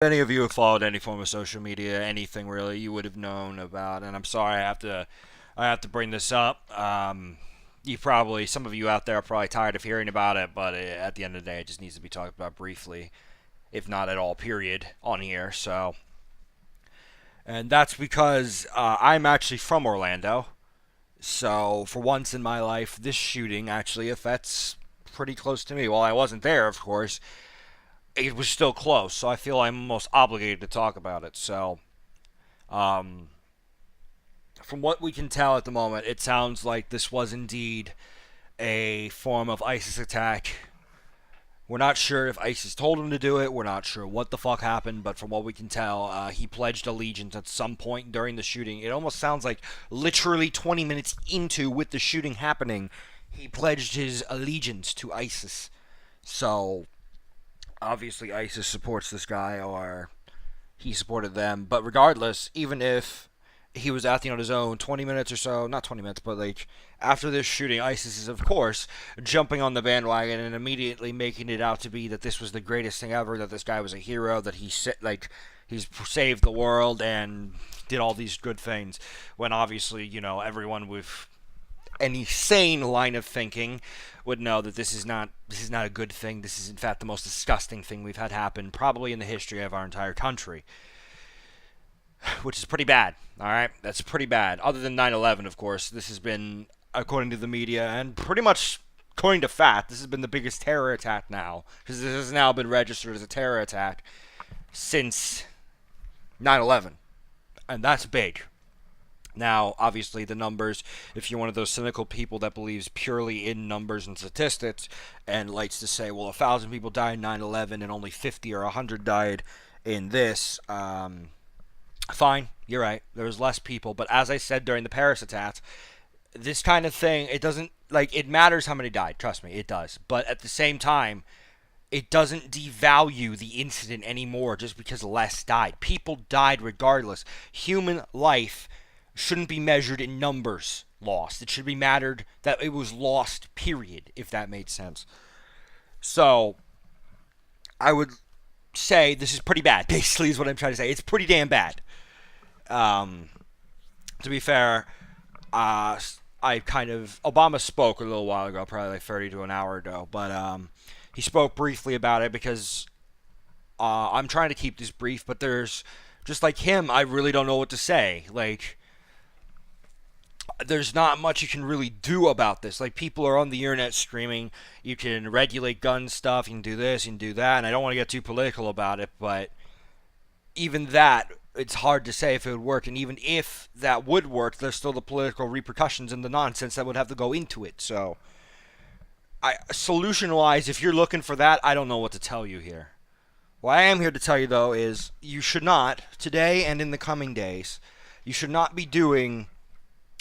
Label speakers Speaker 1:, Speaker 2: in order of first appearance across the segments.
Speaker 1: Any of you have followed any form of social media, anything really, you would have known about. And I'm sorry, I have to bring this up. Some of you out there are probably tired of hearing about it, but at the end of the day, it just needs to be talked about briefly, if not at all, period, on here. And that's because I'm actually from Orlando. So for once in my life, this shooting actually affects pretty close to me. Well, I wasn't there, of course. It was still close, so I feel I'm almost obligated to talk about it. Um, from what we can tell at the moment, it sounds like this was indeed a form of ISIS attack. We're not sure if ISIS told him to do it. We're not sure what the fuck happened, but from what we can tell, he pledged allegiance at some point during the shooting. It almost sounds like literally 20 minutes into with the shooting happening, he pledged his allegiance to ISIS. So obviously ISIS supports this guy, or he supported them. But regardless, even if he was acting on his own 20 minutes or so, not 20 minutes, but like after this shooting, ISIS is, of course, jumping on the bandwagon and immediately making it out to be that this was the greatest thing ever, that this guy was a hero, that he's saved the world and did all these good things. When obviously, everyone with any sane line of thinking would know that this is not a good thing. This is in fact the most disgusting thing we've had happen probably in the history of our entire country, which is pretty bad. All right, that's pretty bad. Other than 9/11, of course, this has been, according to the media and pretty much according to fact, this has been the biggest terror attack now, because this has now been registered as a terror attack since 9/11, and that's big. Now, obviously, the numbers, if you're one of those cynical people that believes purely in numbers and statistics and likes to say, well, 1,000 people died in 9/11 and only 50 or 100 died in this, fine, you're right. There was less people. But as I said during the Paris attacks, this kind of thing, it doesn't, it matters how many died. Trust me, it does. But at the same time, it doesn't devalue the incident anymore just because less died. People died regardless. Human life shouldn't be measured in numbers lost. It should be mattered that it was lost, period, if that made sense. So, I would say this is pretty bad, basically, is what I'm trying to say. It's pretty damn bad. Um, to be fair, Obama spoke a little while ago, probably like 30 to an hour ago, but he spoke briefly about it because I'm trying to keep this brief, but just like him, I really don't know what to say. There's not much you can really do about this. People are on the internet screaming, you can regulate gun stuff, you can do this, you can do that, and I don't want to get too political about it, but even that, it's hard to say if it would work, and even if that would work, there's still the political repercussions and the nonsense that would have to go into it. So, solution-wise, if you're looking for that, I don't know what to tell you here. What I am here to tell you, though, is you should not, today and in the coming days, you should not be doing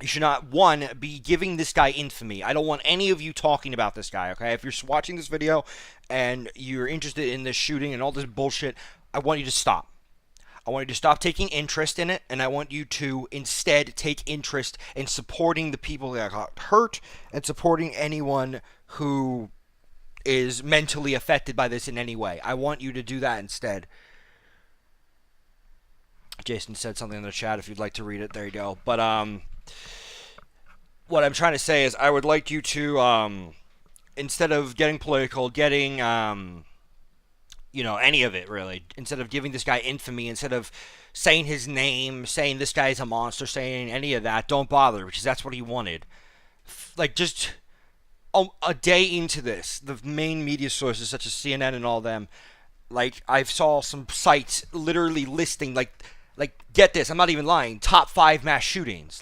Speaker 1: you should not, one, be giving this guy infamy. I don't want any of you talking about this guy, okay? If you're watching this video and you're interested in this shooting and all this bullshit, I want you to stop. I want you to stop taking interest in it, and I want you to instead take interest in supporting the people that got hurt and supporting anyone who is mentally affected by this in any way. I want you to do that instead. Jason said something in the chat. If you'd like to read it, there you go. But what I'm trying to say is I would like you to, instead of getting political, getting, any of it really, instead of giving this guy infamy, instead of saying his name, saying this guy's a monster, saying any of that, don't bother, because that's what he wanted. Just a day into this, the main media sources such as CNN and all them, I saw some sites literally listing, get this, I'm not even lying, top 5 mass shootings.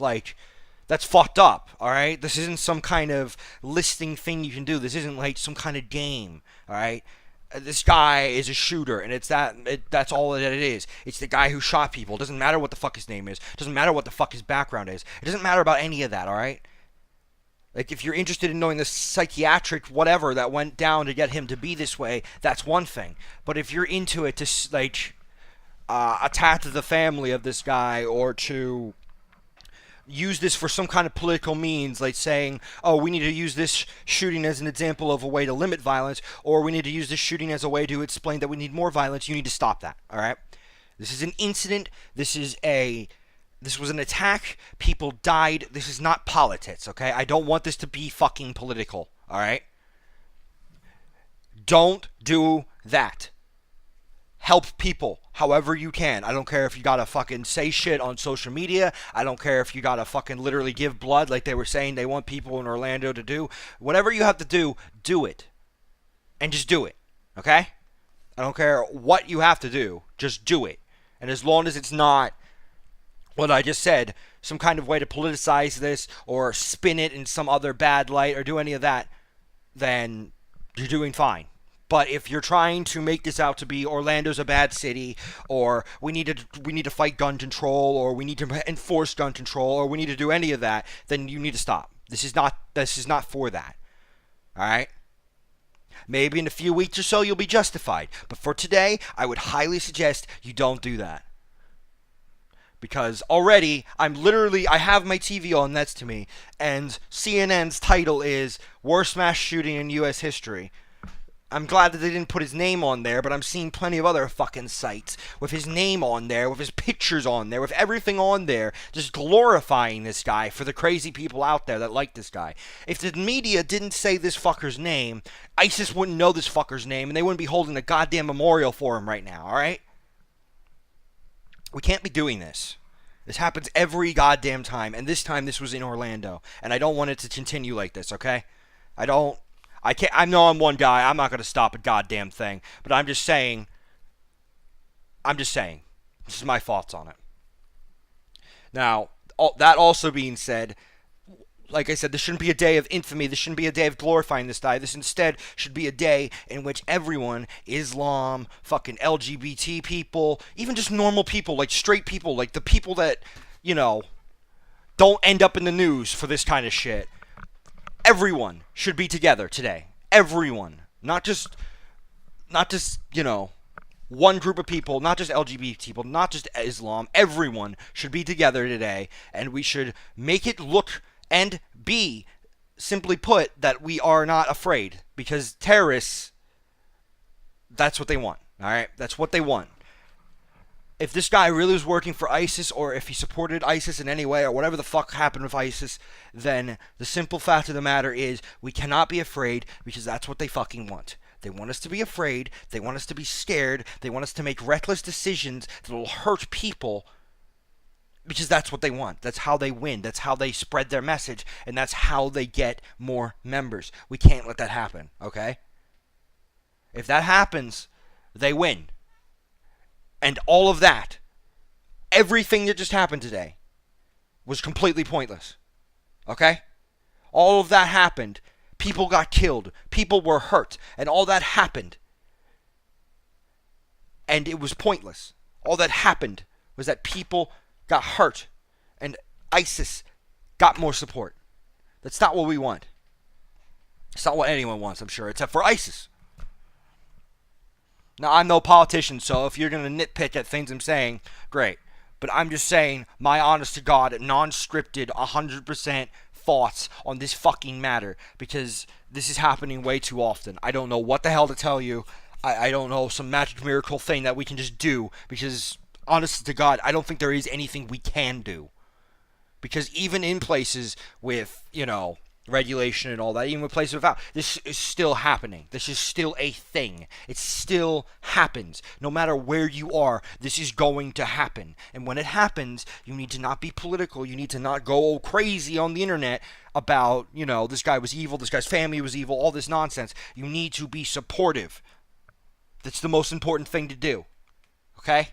Speaker 1: That's fucked up, alright? This isn't some kind of listing thing you can do. This isn't some kind of game, alright? This guy is a shooter, and that's all that it is. It's the guy who shot people. It doesn't matter what the fuck his name is. It doesn't matter what the fuck his background is. It doesn't matter about any of that, alright? If you're interested in knowing the psychiatric whatever that went down to get him to be this way, that's one thing. But if you're into it to, attack the family of this guy, or to use this for some kind of political means, like saying, oh, we need to use this shooting as an example of a way to limit violence, or we need to use this shooting as a way to explain that we need more violence, you need to stop that, all right? This is an incident. This was an attack. People died. This is not politics, okay? I don't want this to be fucking political, all right? Don't do that. Help people however you can. I don't care if you gotta fucking say shit on social media. I don't care if you gotta fucking literally give blood like they were saying they want people in Orlando to do. Whatever you have to do, do it. And just do it, okay? I don't care what you have to do. Just do it. And as long as it's not what I just said, some kind of way to politicize this or spin it in some other bad light or do any of that, then you're doing fine. But if you're trying to make this out to be Orlando's a bad city, or we need to fight gun control, or we need to enforce gun control, or we need to do any of that, then you need to stop. This is not for that. All right? Maybe in a few weeks or so you'll be justified, but for today, I would highly suggest you don't do that. Because already, I have my TV on next to me, and CNN's title is Worst Mass Shooting in U.S. History. I'm glad that they didn't put his name on there, but I'm seeing plenty of other fucking sites with his name on there, with his pictures on there, with everything on there, just glorifying this guy for the crazy people out there that like this guy. If the media didn't say this fucker's name, ISIS wouldn't know this fucker's name, and they wouldn't be holding a goddamn memorial for him right now, alright? We can't be doing this. This happens every goddamn time, and this time this was in Orlando, and I don't want it to continue like this, okay? I know I'm one guy. I'm not going to stop a goddamn thing. But I'm just saying. This is my thoughts on it. Now, that also being said, like I said, this shouldn't be a day of infamy. This shouldn't be a day of glorifying this guy. This instead should be a day in which everyone, Islam, fucking LGBT people, even just normal people, like straight people, like the people that, don't end up in the news for this kind of shit. Everyone should be together today. Everyone. Not just, one group of people, not just LGBT people, not just Islam. Everyone should be together today, and we should make it look and be, simply put, that we are not afraid. Because terrorists, that's what they want. Alright? That's what they want. If this guy really was working for ISIS, or if he supported ISIS in any way, or whatever the fuck happened with ISIS, then the simple fact of the matter is we cannot be afraid, because that's what they fucking want. They want us to be afraid, they want us to be scared, they want us to make reckless decisions that will hurt people, because that's what they want. That's how they win. That's how they spread their message, and that's how they get more members. We can't let that happen, okay? If that happens, they win. And all of that, everything that just happened today, was completely pointless. Okay? All of that happened. People got killed. People were hurt. And all that happened. And it was pointless. All that happened was that people got hurt. And ISIS got more support. That's not what we want. It's not what anyone wants, I'm sure, except for ISIS. Now, I'm no politician, so if you're going to nitpick at things I'm saying, great. But I'm just saying my honest to God, non-scripted, 100% thoughts on this fucking matter. Because this is happening way too often. I don't know what the hell to tell you. I don't know some magic miracle thing that we can just do. Because, honest to God, I don't think there is anything we can do. Because even in places with, regulation and all that, even with places without, this is still happening. This is still a thing. It still happens. No matter where you are, this is going to happen. And when it happens, you need to not be political. You need to not go crazy on the internet about, this guy was evil, this guy's family was evil, all this nonsense. You need to be supportive. That's the most important thing to do. Okay?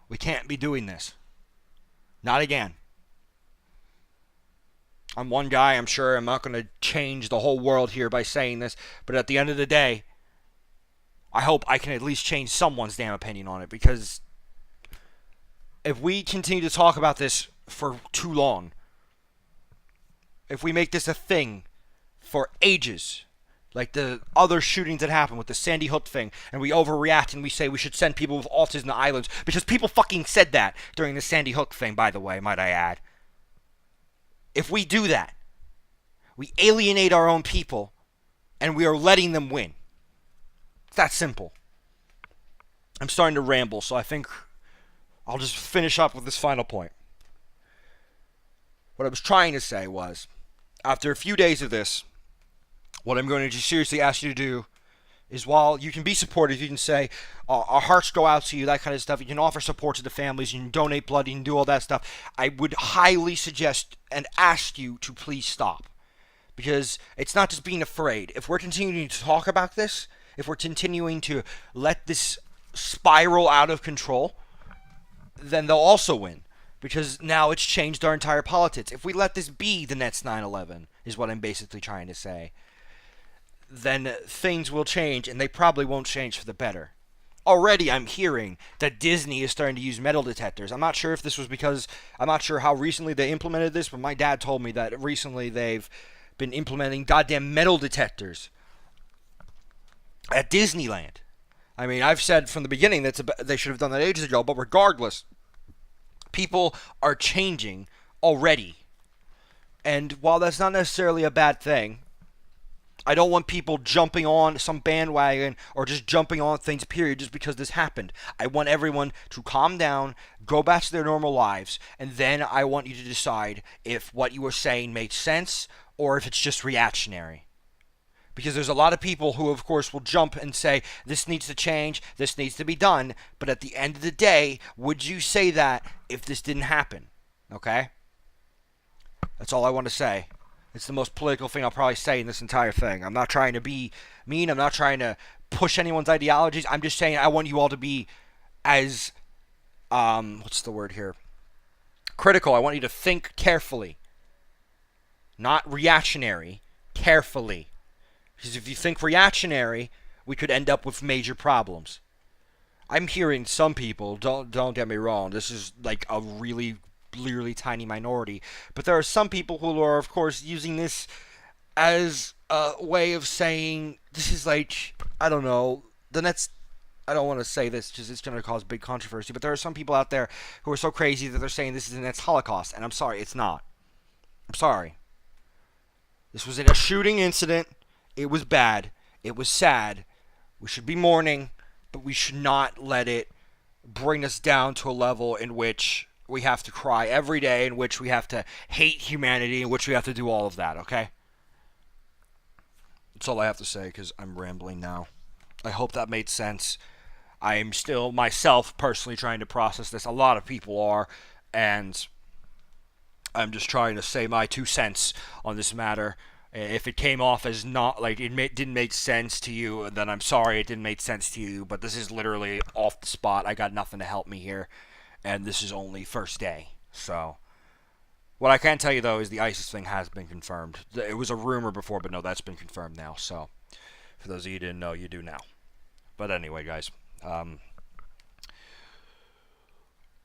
Speaker 1: We can't be doing this. Not again. I'm one guy, I'm sure I'm not going to change the whole world here by saying this, but at the end of the day, I hope I can at least change someone's damn opinion on it, because if we continue to talk about this for too long, if we make this a thing for ages, Like the other shootings that happened with the Sandy Hook thing, and we overreact and we say we should send people with autism to islands because people fucking said that during the Sandy Hook thing, by the way, might I add. If we do that, we alienate our own people and we are letting them win. It's that simple. I'm starting to ramble, so I think I'll just finish up with this final point. What I was trying to say was, after a few days of this, what I'm going to seriously ask you to do is, while you can be supportive, you can say, our hearts go out to you, that kind of stuff. You can offer support to the families, you can donate blood, you can do all that stuff. I would highly suggest and ask you to please stop. Because it's not just being afraid. If we're continuing to talk about this, if we're continuing to let this spiral out of control, then they'll also win. Because now it's changed our entire politics. If we let this be the next 9/11, is what I'm basically trying to say, then things will change, and they probably won't change for the better. Already I'm hearing that Disney is starting to use metal detectors. I'm not sure if this was because, I'm not sure how recently they implemented this, but my dad told me that recently they've been implementing goddamn metal detectors at Disneyland. I mean, I've said from the beginning that they should have done that ages ago, but regardless, people are changing already. And while that's not necessarily a bad thing, I don't want people jumping on some bandwagon or just jumping on things, period, just because this happened. I want everyone to calm down, go back to their normal lives, and then I want you to decide if what you were saying makes sense or if it's just reactionary. Because there's a lot of people who, of course, will jump and say, this needs to change, this needs to be done, but at the end of the day, would you say that if this didn't happen? Okay? That's all I want to say. It's the most political thing I'll probably say in this entire thing. I'm not trying to be mean. I'm not trying to push anyone's ideologies. I'm just saying I want you all to be as, what's the word here? Critical. I want you to think carefully. Not reactionary. Carefully. Because if you think reactionary, we could end up with major problems. I'm hearing some people, don't get me wrong, this is like a really tiny minority, but there are some people who are, of course, using this as a way of saying this is like, I don't know, the next, I don't want to say this because it's going to cause big controversy, but there are some people out there who are so crazy that they're saying this is the next Holocaust, and I'm sorry, it's not. I'm sorry. This was a shooting incident. It was bad. It was sad. We should be mourning, but we should not let it bring us down to a level in which we have to cry every day, in which we have to hate humanity, in which we have to do all of that, okay? That's all I have to say, because I'm rambling now. I hope that made sense. I am still, myself, personally trying to process this. A lot of people are, and I'm just trying to say my 2 cents on this matter. If it came off as not, like, didn't make sense to you, then I'm sorry it didn't make sense to you, but this is literally off the spot. I got nothing to help me here. And this is only first day. So, what I can tell you, though, is the ISIS thing has been confirmed. It was a rumor before, but no, that's been confirmed now. So, for those of you who didn't know, you do now. But anyway, guys.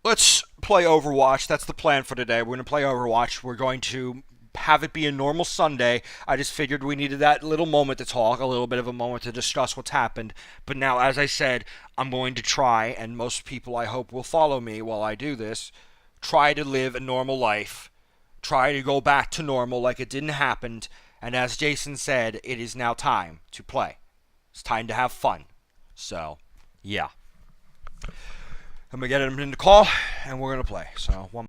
Speaker 1: Let's play Overwatch. That's the plan for today. We're going to play Overwatch. We're going to have it be a normal Sunday. I just figured we needed that little moment to talk, a little bit of a moment to discuss what's happened. But now, as I said, I'm going to try, and most people I hope will follow me while I do this, try to live a normal life, try to go back to normal like it didn't happen, and as Jason said, it is now time to play. It's time to have fun. So, yeah. I'm going to get him in the call, and we're going to play. So, one